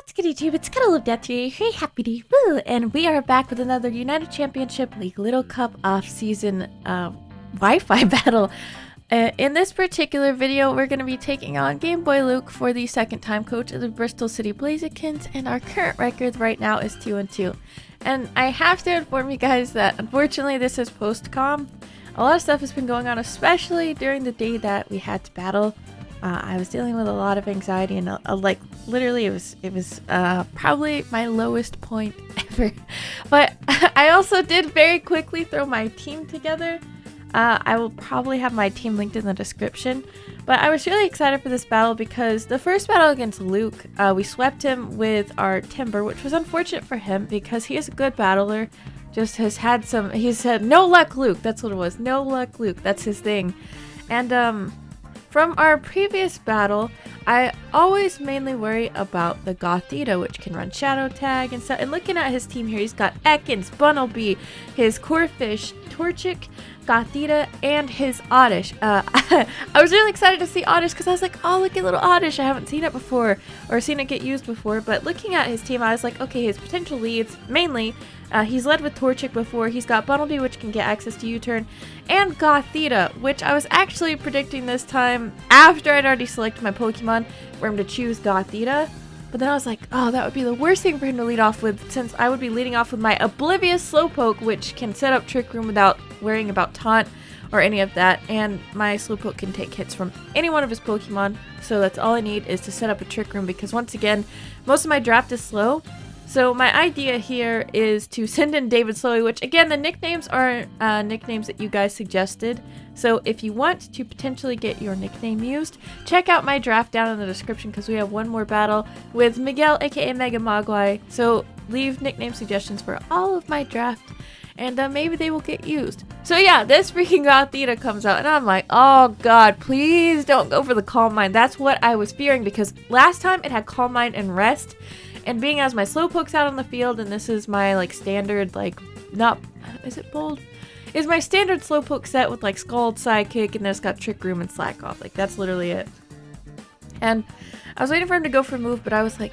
What's good, YouTube? It's CuddleofDeath here. Hey, happy to woo! And we are back with another United Championship League Little Cup off-season Wi-Fi battle. In this particular video, we're going to be taking on GameboyLuke for the second time coach of the Bristol City Blazikens, and our current record right now is 2-2. And I have to inform you guys that unfortunately this is post-com. A lot of stuff has been going on, especially during the day that we had to battle. I was dealing with a lot of anxiety and like literally it was probably my lowest point ever. But I also did very quickly throw my team together. I will probably have my team linked in the description. But I was really excited for this battle because the first battle against Luke, we swept him with our Timburr, which was unfortunate for him because he is a good battler. Just has had some, he said, no luck Luke, that's what it was, no luck Luke, that's his thing. And from our previous battle, I always mainly worry about the Gothorita, which can run Shadow Tag and stuff. And looking at his team here, he's got Ekins, Bunnelby, his Corphish, Torchic, Gothorita, and his Oddish. I was really excited to see Oddish because I was like, oh, look at little Oddish. I haven't seen it before or seen it get used before. But looking at his team, I was like, okay, his potential leads, mainly, he's led with Torchic before. He's got Bunnelby, which can get access to U-turn, and Gothorita, which I was actually predicting this time after I'd already selected my Pokemon for him to choose Gothorita. But then I was like, oh, that would be the worst thing for him to lead off with, since I would be leading off with my Oblivious Slowpoke, which can set up Trick Room without worrying about Taunt or any of that. And my Slowpoke can take hits from any one of his Pokemon. So that's all I need is to set up a Trick Room, because once again, most of my draft is slow. So my idea here is to send in David Slowly, which again, the nicknames are nicknames that you guys suggested. So if you want to potentially get your nickname used, check out my draft down in the description, because we have one more battle with Miguel, aka Mega Mogwai. So leave nickname suggestions for all of my draft, and maybe they will get used. So yeah, this freaking Gothorita comes out, and I'm like, oh god, please don't go for the Calm Mind. That's what I was fearing, because last time it had Calm Mind and Rest. And being as my Slowpoke's out on the field, and this is my like standard, like, not, is it bold? Is my standard Slowpoke set with like Scald, Sidekick, and then it's got Trick Room and Slack Off. Like, that's literally it. And I was waiting for him to go for a move, but I was like,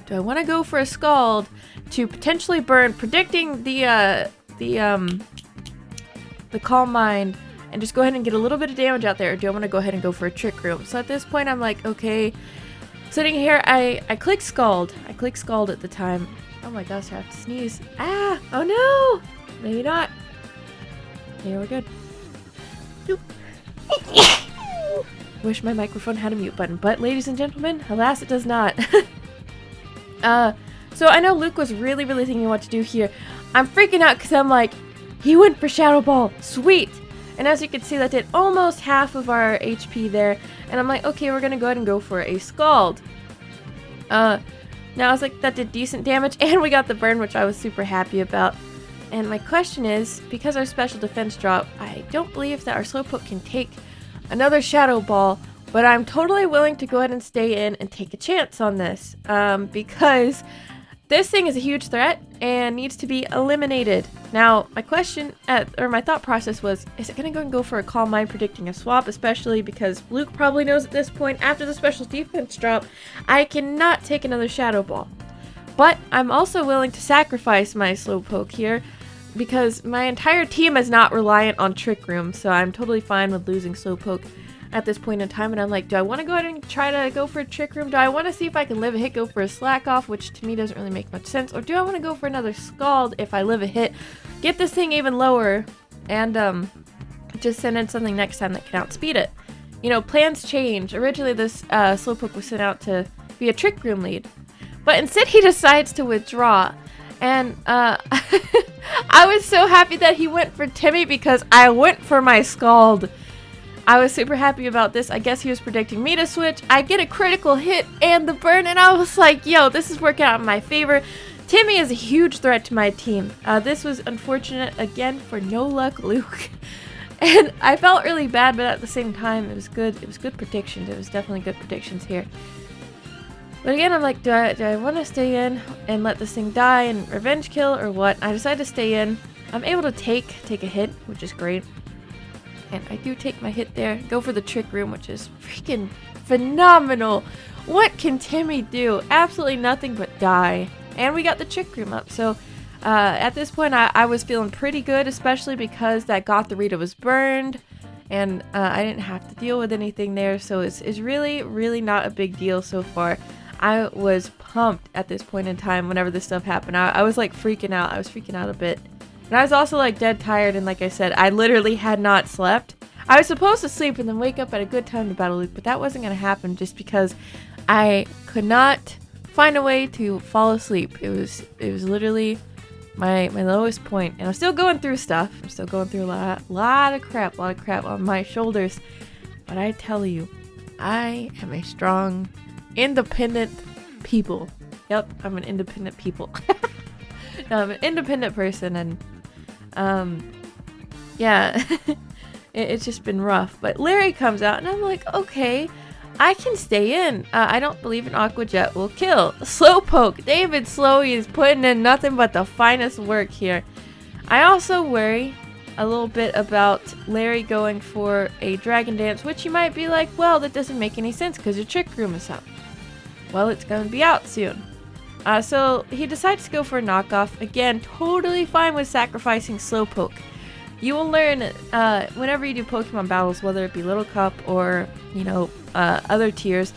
do I want to go for a Scald to potentially burn, predicting the Calm Mind, and just go ahead and get a little bit of damage out there, or do I want to go ahead and go for a Trick Room? So at this point, I'm like, okay. Sitting here, I click Scald. I click Scald at the time. Oh my gosh, I have to sneeze. Ah! Oh no! Maybe not. Maybe we're good. Wish my microphone had a mute button, but ladies and gentlemen, alas, it does not. So I know Luke was really thinking what to do here. I'm freaking out because I'm like, he went for Shadow Ball. Sweet! And as you can see, that did almost half of our HP there. And I'm like, okay, we're going to go ahead and go for a Scald. Now I was like, that did decent damage. And we got the burn, which I was super happy about. And my question is, because our special defense drop, I don't believe that our Slowpoke can take another Shadow Ball. But I'm totally willing to go ahead and stay in and take a chance on this. Because this thing is a huge threat and needs to be eliminated. Now, my question, or my thought process was, is it going to go and go for a Calm Mind predicting a swap, especially because Luke probably knows at this point, after the special defense drop, I cannot take another Shadow Ball. But I'm also willing to sacrifice my Slowpoke here, because my entire team is not reliant on Trick Room, so I'm totally fine with losing Slowpoke at this point in time. And I'm like, do I want to go ahead and try to go for a Trick Room? Do I want to see if I can live a hit, go for a Slack Off, which to me doesn't really make much sense? Or do I want to go for another Scald if I live a hit, get this thing even lower, and just send in something next time that can outspeed it? You know, plans change. Originally this Slowpoke was sent out to be a Trick Room lead, but instead he decides to withdraw. And I was so happy that he went for Timmy, because I went for my Scald. I was super happy about this. I guess he was predicting me to switch. I get a critical hit and the burn, and I was like, yo, this is working out in my favor. Timmy is a huge threat to my team. This was unfortunate again for no luck Luke. And I felt really bad, but at the same time, it was good. It was good predictions. It was definitely good predictions here. But again, I'm like, do I want to stay in and let this thing die and revenge kill, or what? I decided to stay in. I'm able to take a hit, which is great. And I do take my hit there, go for the Trick Room, which is freaking phenomenal. What can Timmy do? Absolutely nothing but die. And we got the Trick Room up. So at this point, I was feeling pretty good, especially because that Gothorita was burned. And I didn't have to deal with anything there. So it's really, really not a big deal so far. I was pumped at this point in time whenever this stuff happened. I was like freaking out. I was freaking out a bit. And I was also like dead tired. And like I said, I literally had not slept. I was supposed to sleep and then wake up at a good time to battle Luke, but that wasn't going to happen just because I could not find a way to fall asleep. It was literally my lowest point, and I'm still going through stuff. I'm still going through a lot of crap on my shoulders. But I tell you, I am a strong, independent people. Yep, I'm an independent people. No, I'm an independent person, and yeah. It's just been rough. But Larry comes out and I'm like, okay, I can stay in. I don't believe an Aqua Jet will kill. Slowpoke. David Slowy is putting in nothing but the finest work here. I also worry a little bit about Larry going for a Dragon Dance, which you might be like, well, that doesn't make any sense because your Trick Room is up. Well, it's going to be out soon. So he decides to go for a knockoff. Again, totally fine with sacrificing Slowpoke. You will learn whenever you do Pokemon battles, whether it be Little Cup or, you know, other tiers,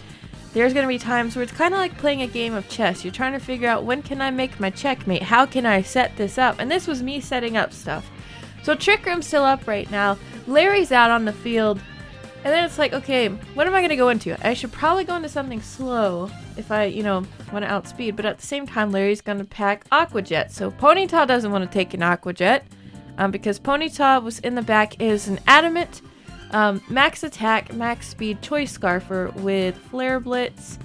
there's going to be times where it's kind of like playing a game of chess. You're trying to figure out, when can I make my checkmate? How can I set this up? And this was me setting up stuff. So Trick Room's still up right now. Larry's out on the field. And then it's like, okay, what am I going to go into? I should probably go into something slow if I, you know, want to outspeed. But at the same time, Larry's going to pack Aqua Jet. So Ponyta doesn't want to take an Aqua Jet. Because Ponyta was in the back, is an adamant, max attack, max speed choice scarfer with Flare Blitz,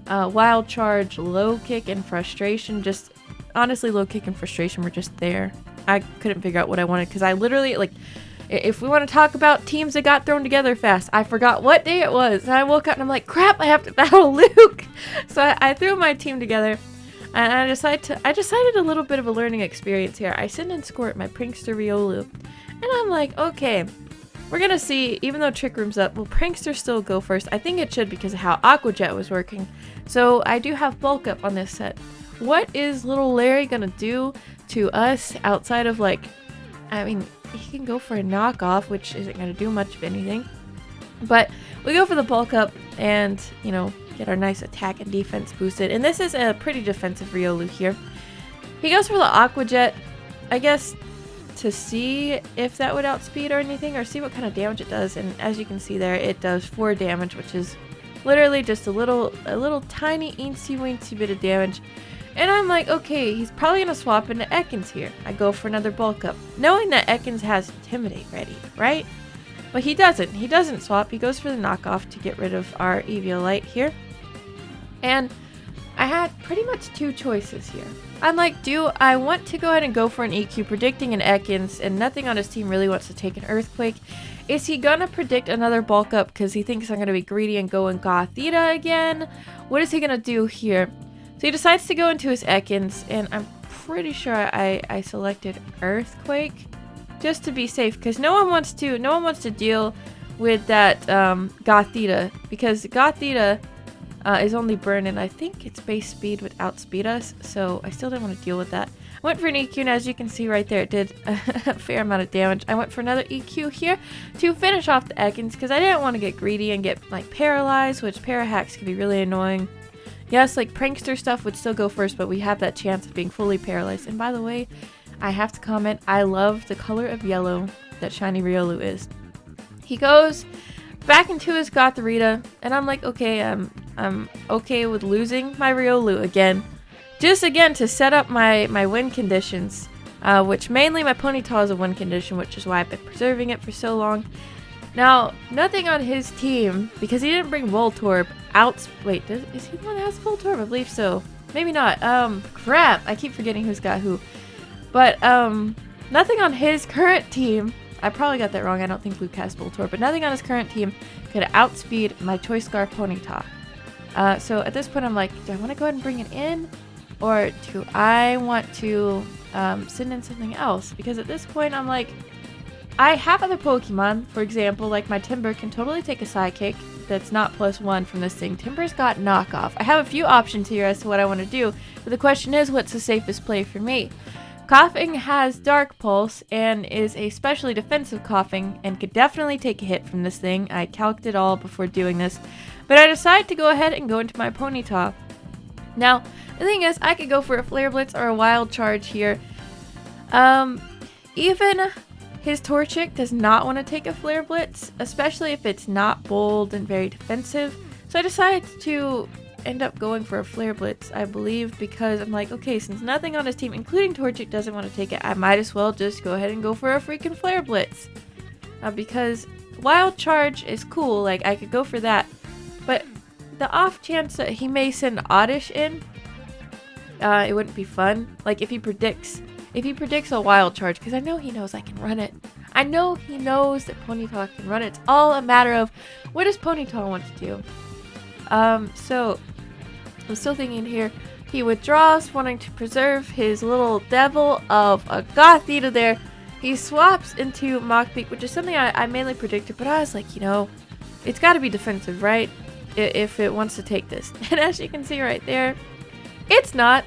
Wild Charge, Low Kick, and Frustration. Just honestly, Low Kick and Frustration were just there. I couldn't figure out what I wanted because I literally, like, if we want to talk about teams that got thrown together fast, I forgot what day it was. And I woke up and I'm like, crap, I have to battle Luke. So I threw my team together. And I decided a little bit of a learning experience here. I send in Squirt, my Prankster Riolu. And I'm like, okay, we're going to see, even though Trick Room's up, will Prankster still go first? I think it should because of how Aqua Jet was working. So I do have Bulk Up on this set. What is little Larry going to do to us outside of, like, I mean, he can go for a knockoff, which isn't going to do much of anything. But we go for the Bulk Up and, you know, get our nice attack and defense boosted. And this is a pretty defensive Riolu here. He goes for the Aqua Jet, I guess, to see if that would outspeed or anything, or see what kind of damage it does. And as you can see there, it does 4 damage, which is literally just a little tiny eensy-weensy bit of damage. And I'm like, okay, he's probably going to swap into Ekins here. I go for another Bulk Up, knowing that Ekins has Intimidate ready, right? But he doesn't. He doesn't swap. He goes for the knockoff to get rid of our Eviolite here. And I had pretty much 2 choices here. I'm like, do I want to go ahead and go for an EQ predicting an Ekins, and nothing on his team really wants to take an Earthquake? Is he gonna predict another Bulk Up because he thinks I'm gonna be greedy and go in Gothorita again? What is he gonna do here? So he decides to go into his Ekins, and I'm pretty sure I selected Earthquake just to be safe, because no one wants to deal with that Gothorita, because Gothorita is only burn, and I think its base speed would outspeed us, so I still didn't want to deal with that. I went for an EQ, and as you can see right there, it did a fair amount of damage. I went for another EQ here to finish off the Ekins, because I didn't want to get greedy and get, like, paralyzed, which para-hacks can be really annoying. Yes, like, prankster stuff would still go first, but we have that chance of being fully paralyzed. And by the way, I have to comment, I love the color of yellow that Shiny Riolu is. He goes back into his Gothorita, and I'm like, okay, I'm okay with losing my Riolu again. Just again to set up my win conditions, which mainly my Ponyta is a win condition, which is why I've been preserving it for so long. Now, nothing on his team, because he didn't bring Voltorb out. Wait, is he the one that has Voltorb? I believe so. Maybe not. Crap. I keep forgetting who's got who. But, nothing on his current team. I probably got that wrong. I don't think Luke has Voltorb. But nothing on his current team could outspeed my Choice Scarf Ponyta. So at this point, I'm like, do I want to go ahead and bring it in? Or do I want to send in something else? Because at this point, I'm like, I have other Pokemon, for example, like my Timburr can totally take a Psychic that's not +1 from this thing. Timburr's got knockoff. I have a few options here as to what I want to do, but the question is, what's the safest play for me? Koffing has Dark Pulse and is a specially defensive Koffing and could definitely take a hit from this thing. I calced it all before doing this, but I decided to go ahead and go into my Ponyta. Now, the thing is, I could go for a Flare Blitz or a Wild Charge here. Even his Torchic does not want to take a Flare Blitz, especially if it's not bold and very defensive. So I decided to end up going for a Flare Blitz, I believe, because I'm like, okay, since nothing on his team, including Torchic, doesn't want to take it, I might as well just go ahead and go for a freaking Flare Blitz. Because Wild Charge is cool, like I could go for that, but the off chance that he may send Oddish in, it wouldn't be fun. Like if he predicts a Wild Charge, because I know he knows I can run it. I know he knows that Ponyta can run it. It's all a matter of what does Ponyta want to do. So I'm still thinking here. He withdraws, wanting to preserve his little devil of a Gothorita there. He swaps into Machbeak, which is something I mainly predicted, but I was like, you know, it's got to be defensive, right? If it wants to take this. And as you can see right there, it's not.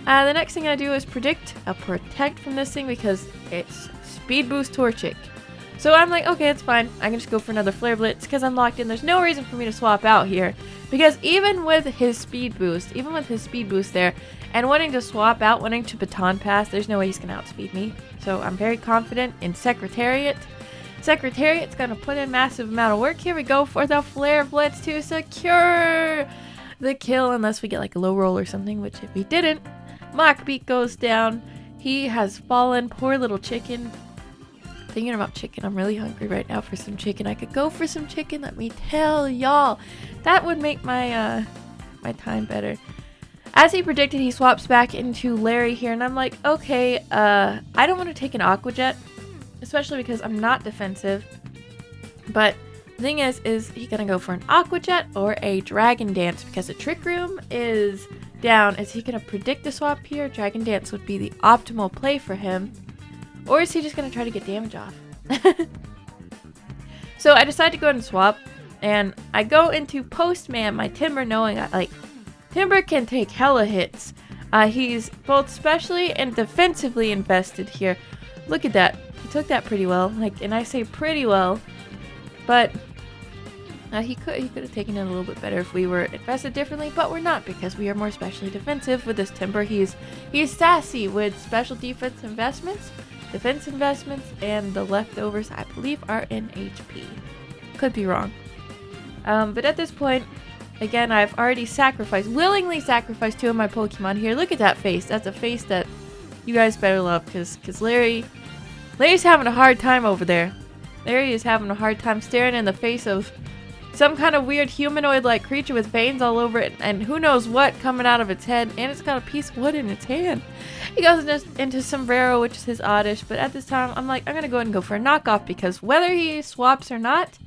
The next thing I do is predict a Protect from this thing because it's Speed Boost Torchic. So I'm like, okay, it's fine. I can just go for another Flare Blitz because I'm locked in. There's no reason for me to swap out here. Because even with his Speed Boost there, and wanting to swap out, wanting to Baton Pass, there's no way he's going to outspeed me. So I'm very confident in Secretariat. Secretariat's going to put in massive amount of work. Here we go for the Flare Blitz to secure the kill, unless we get like a low roll or something, which if we didn't, Machbeak goes down. He has fallen. Poor little chicken. Thinking about chicken. I'm really hungry right now for some chicken. I could go for some chicken. Let me tell y'all. That would make my my time better. As he predicted, he swaps back into Larry here, and I'm like, okay, I don't want to take an Aqua Jet, especially because I'm not defensive. But the thing is he gonna go for an Aqua Jet or a Dragon Dance because the Trick Room is down. Is he gonna predict the swap here? Dragon Dance would be the optimal play for him. Or is he just gonna try to get damage off? So I decide to go ahead and swap. And I go into Postman, my Timburr, knowing that like Timburr can take hella hits. He's both specially and defensively invested here. Look at that. He took that pretty well. Like, and I say pretty well. But he could have taken it a little bit better if we were invested differently, but we're not because we are more specially defensive with this Timburr. He's sassy with special defense investments, defense investments, and the leftovers I believe are in HP. Could be wrong. But at this point, again, I've already willingly sacrificed 2 of my Pokemon here. Look at that face. That's a face that you guys better love because Larry's having a hard time over there. Larry is having a hard time staring in the face of some kind of weird humanoid-like creature with veins all over it and who knows what coming out of its head, and it's got a piece of wood in its hand. He goes into Sombrero, which is his Oddish, but at this time, I'm like, I'm going to go ahead and go for a knockoff because whether he swaps or not,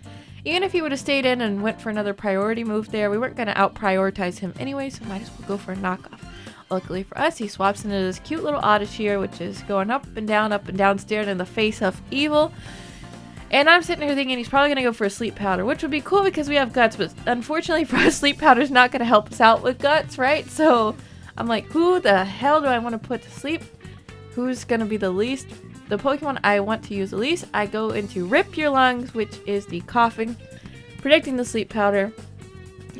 even if he would have stayed in and went for another priority move there, we weren't going to out-prioritize him anyway, so might as well go for a knockoff. Luckily for us, he swaps into this cute little Oddish here, which is going up and down, staring in the face of evil. And I'm sitting here thinking he's probably going to go for a Sleep Powder, which would be cool because we have Guts, but unfortunately for us, Sleep Powder's not going to help us out with Guts, right? So I'm like, who the hell do I want to put to sleep? Who's going to be the Pokemon I want to use the least? I go into Rip Your Lungs, which is the Koffing, predicting the Sleep Powder.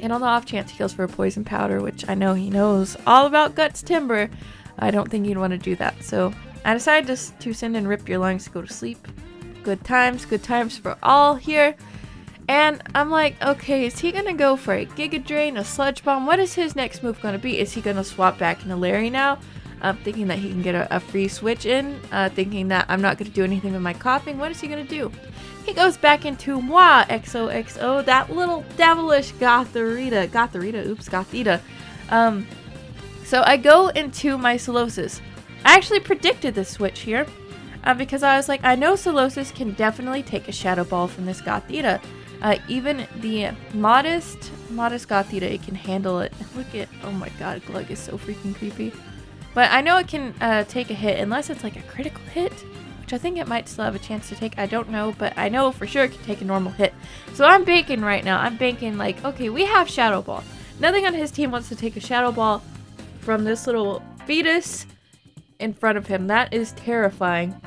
And on the off chance he goes for a Poison Powder, which I know he knows all about Guts Timburr, I don't think he'd want to do that. So I decided to send in Rip Your Lungs to go to sleep. Good times for all here. And I'm like, okay, is he gonna go for a Giga Drain, a Sludge Bomb? What is his next move gonna be? Is he gonna swap back into Larry now? Thinking that he can get a free switch in, thinking that I'm not gonna do anything with my Koffing. What is he gonna do? He goes back into Moi XOXO, that little devilish Gothorita. So I go into my Solosis. I actually predicted this switch here. Because I was like, I know Solosis can definitely take a Shadow Ball from this Gothorita. Even the modest Gothorita, it can handle it. Look at, oh my god, Glug is so freaking creepy. But I know it can take a hit, unless it's like a critical hit. which I think it might still have a chance to take. I don't know, but I know for sure it can take a normal hit. So I'm banking right now. I'm banking like, okay, we have Shadow Ball. Nothing on his team wants to take a Shadow Ball from this little fetus in front of him. That is terrifying.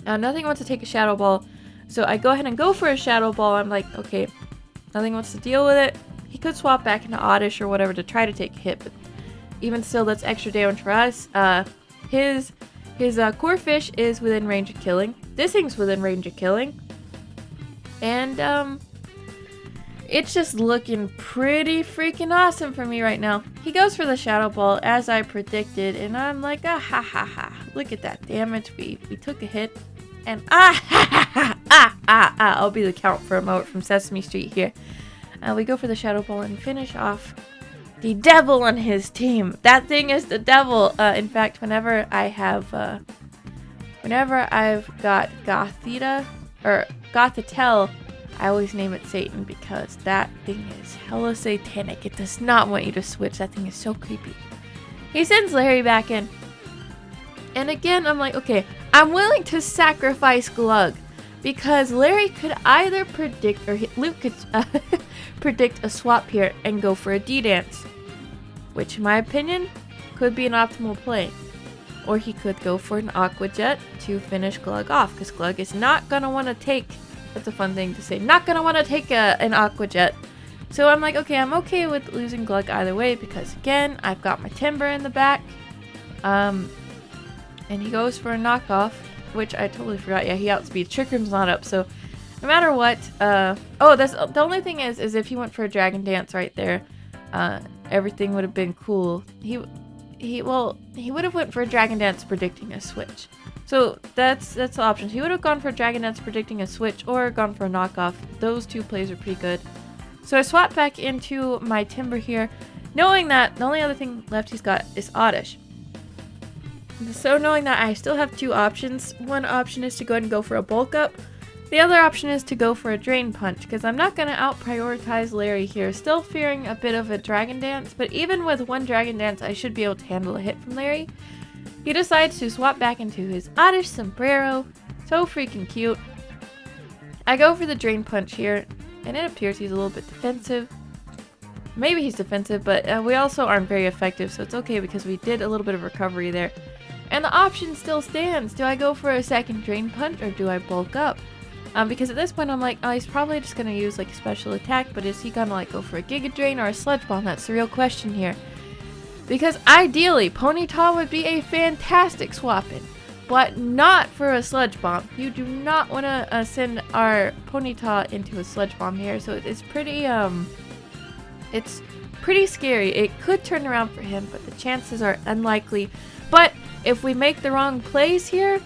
Nothing wants to take a Shadow Ball. So I go ahead and go for a Shadow Ball. I'm like, okay, nothing wants to deal with it. He could swap back into Oddish or whatever to try to take a hit, but even still, that's extra damage for us. His Corphish is within range of killing. This thing's within range of killing. And, it's just looking pretty freaking awesome for me right now. He goes for the Shadow Ball as I predicted, and I'm like, ah ha ha ha. Look at that damage. We took a hit. And ah ha ha ha ah ah ah. I'll be the count for a moment from Sesame Street here. We go for the Shadow Ball and finish off the devil on his team. That thing is the devil. In fact, whenever I've got Gothorita or Gothitelle, I always name it Satan because that thing is hella satanic. It does not want you to switch. That thing is so creepy. He sends Larry back in. And again, I'm like, okay, I'm willing to sacrifice Glug because Larry could either predict, or Luke could predict a swap here and go for a D-Dance, which in my opinion could be an optimal play. Or he could go for an Aqua Jet to finish Glug off because Glug is not going to want to take, that's a fun thing to say, not going to want to take an Aqua Jet. So I'm like, okay, I'm okay with losing Glug either way because again, I've got my Timburr in the back. And he goes for a knockoff, which I totally forgot. Yeah, he outspeeds. Trick Room's not up, so no matter what. Oh, that's the only thing is if he went for a Dragon Dance right there, everything would have been cool. He would have went for a Dragon Dance predicting a switch. So that's the options. He would have gone for a Dragon Dance predicting a switch or gone for a knockoff. Those two plays are pretty good. So I swap back into my Timburr here, knowing that the only other thing left he's got is Oddish. So knowing that I still have two options. One option is to go ahead and go for a bulk up. The other option is to go for a Drain Punch because I'm not going to out-prioritize Larry here. Still fearing a bit of a Dragon Dance, but even with one Dragon Dance, I should be able to handle a hit from Larry. He decides to swap back into his Oddish Sombrero. So freaking cute. I go for the Drain Punch here, and it appears he's a little bit defensive. Maybe he's defensive, but we also aren't very effective, so it's okay because we did a little bit of recovery there. And the option still stands. Do I go for a second Drain Punch or do I bulk up? Because at this point I'm like, oh, he's probably just going to use like a special attack, but is he going to like go for a Giga Drain or a Sludge Bomb? That's the real question here. Because ideally, Ponyta would be a fantastic swap-in, but not for a Sludge Bomb. You do not want to send our Ponyta into a Sludge Bomb here, so it's pretty scary. It could turn around for him, but the chances are unlikely. But if we make the wrong plays here,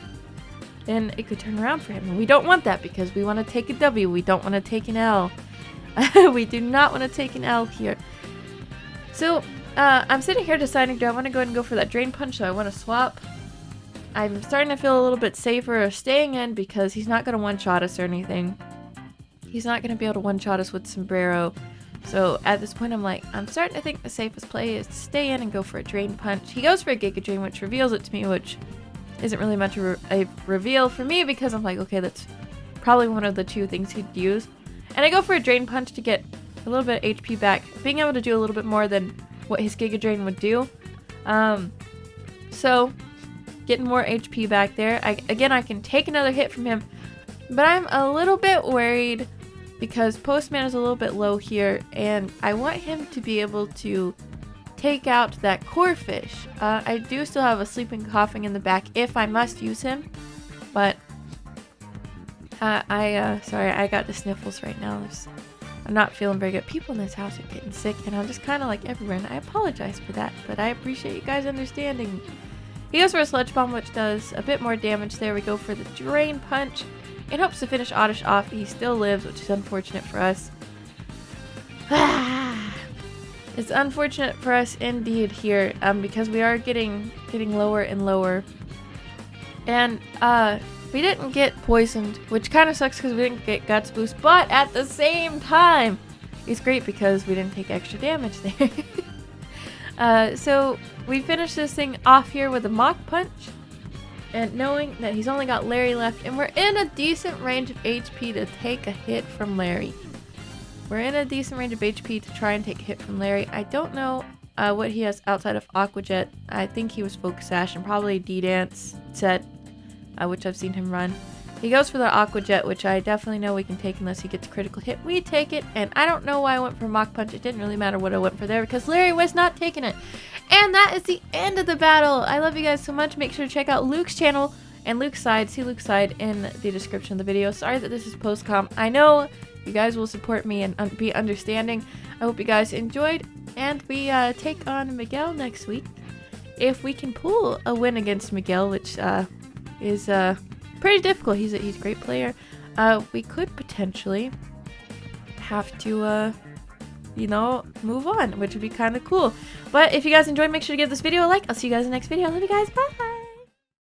then it could turn around for him. And we don't want that because we want to take a W. We don't want to take an L. We do not want to take an L here. So I'm sitting here deciding, do I want to go ahead and go for that Drain Punch? So I want to swap. I'm starting to feel a little bit safer staying in because he's not going to one-shot us or anything. He's not going to be able to one-shot us with Sombrero. So at this point, I'm like, I'm starting to think the safest play is to stay in and go for a Drain Punch. He goes for a Giga Drain, which reveals it to me, which isn't really much of a reveal for me because I'm like, okay, that's probably one of the two things he'd use. And I go for a Drain Punch to get a little bit of HP back, being able to do a little bit more than what his Giga Drain would do. So getting more HP back there. Again, I can take another hit from him, but I'm a little bit worried because Postman is a little bit low here, and I want him to be able to take out that Corphish. I do still have a Sleeping Koffing in the back if I must use him, but sorry, I got the sniffles right now. I'm not feeling very good. People in this house are getting sick, and I'm just kind of like everywhere, and I apologize for that, but I appreciate you guys understanding. He goes for a Sludge Bomb, which does a bit more damage there. We go for the Drain Punch in hopes to finish Oddish off. He still lives, which is unfortunate for us. It's unfortunate for us indeed here, because we are getting lower and lower. And we didn't get poisoned, which kind of sucks because we didn't get Guts Boost, but at the same time, it's great because we didn't take extra damage there. So we finished this thing off here with a Mach Punch. And knowing that he's only got Larry left, and we're in a decent range of HP to take a hit from Larry. We're in a decent range of HP to try and take a hit from Larry. I don't know what he has outside of Aqua Jet. I think he was Focus Sash and probably D-Dance set, which I've seen him run. He goes for the Aqua Jet, which I definitely know we can take unless he gets a critical hit. We take it, and I don't know why I went for Mach Punch. It didn't really matter what I went for there because Larry was not taking it. And that is the end of the battle. I love you guys so much. Make sure to check out Luke's channel and Luke's side. See Luke's side in the description of the video. Sorry that this is post-com. I know you guys will support me and be understanding. I hope you guys enjoyed. And we take on Miguel next week. If we can pull a win against Miguel, which is pretty difficult. He's a great player. We could potentially have to you know, move on, which would be kind of cool. But if you guys enjoyed, make sure to give this video a like. I'll see you guys in the next video. I love you guys. Bye.